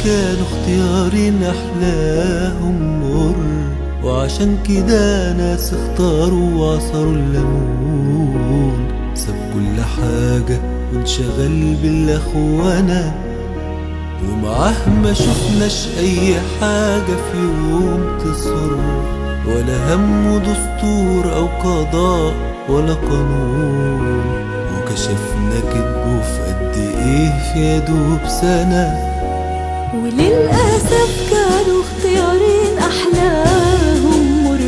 كانوا اختيارين أحلاهم مر، وعشان كده ناس اختاروا وعصروا الليمون. ساب كل حاجة وانشغل بالأخوانة، ومعاه ما شفناش أي حاجة في يوم تسر، ولا هم دستور أو قضاء ولا قانون. وكشفنا كدبه في قد إيه في يدوب سنة. وللأسف كانوا اختيارين أحلاهم مر،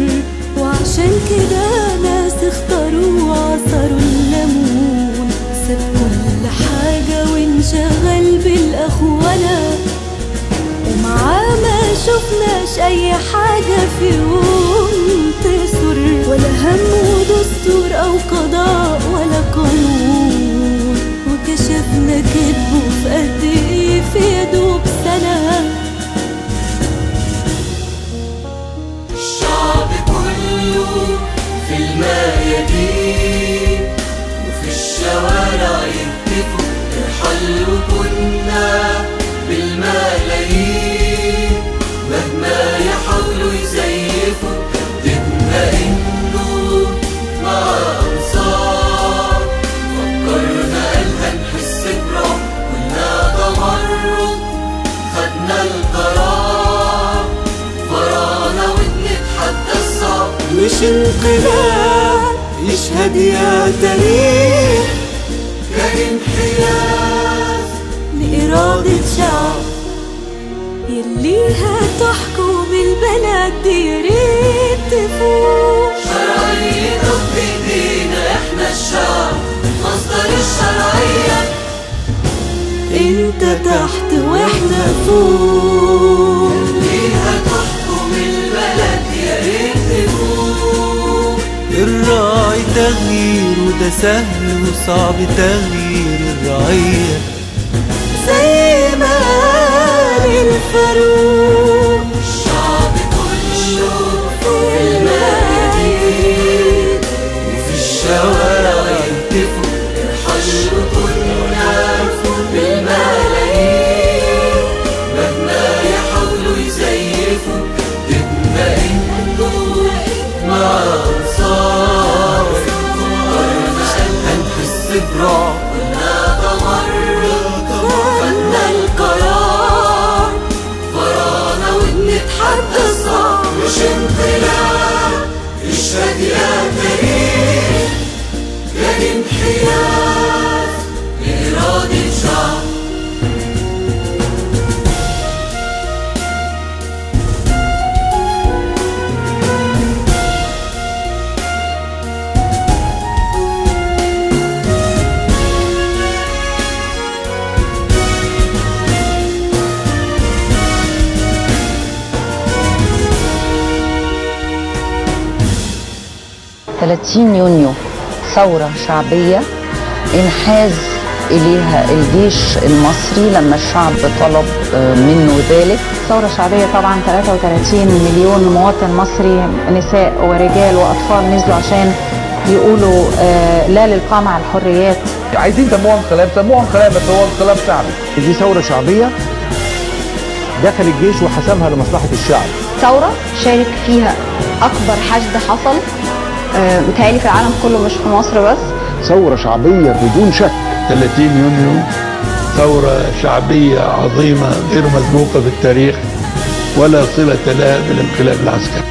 وعشان كده ناس اختاروا وعصروا الليمون. ساب كل حاجة وانشغل بالأخوانة، ومعاه ما شفناش أي حاجة في يوم تسر، ولا هم دستور أو قضاء ولا قانون. وكشفنا كدبه في قد إيه في يدوب سنة. الشعب كله في الميادين وفي الشوارع يهتفوا ارحلوا كنا بالملايين. مهما يحاولوا يزيفوا قدمنا انه مع انصار. فكرنا قالها نحس برعب قلنا تمرد، خدنا القرار ورانا وبنتحدى الصعب. مش انقلاب يشهد يا تاريخ، كان انحياز لإرادة شعب يلي هتحكم البلد دي. ياريت تفوق شرعيتك بإيدينا، احنا الشعب مصدر الشرعية. انت تحت واحنا فوق، ليها تحكم البلد ياريت تفوق. الراعي تغيير وده سهل وصعب تغيير الرعية. زي ما قال الفاروق الشعب كله في الميادين وفي الشوارع يهتفوا ارحلوا كنا بالملايين. مهما يحاولوا يزيفوا قدمنا انه مع انصار. فكرنا هنحس برعب قلنا تمرد، خدنا القرار ورانا وبنتحدى الصعب. مش انقلاب يشهد يا تاريخ، كان انحياز لإرادة شعب. ثلاثين يونيو ثورة شعبية انحاز إليها الجيش المصري لما الشعب طلب منه ذلك. ثورة شعبية طبعا، 33 مليون مواطن مصري نساء ورجال وأطفال نزلوا عشان يقولوا لا للقمع على الحريات. عايزين سموها انقلاب، سموها انقلاب، بس هو انقلاب شعبي. دي ثورة شعبية دخل الجيش وحسمها لمصلحة الشعب. ثورة شارك فيها أكبر حشد حصل متهيألي في العالم كله مش في مصر بس. ثورة شعبية بدون شك. 30 يونيو ثورة شعبية عظيمة غير مسبوقة في التاريخ ولا صلة لها بالانقلاب العسكري.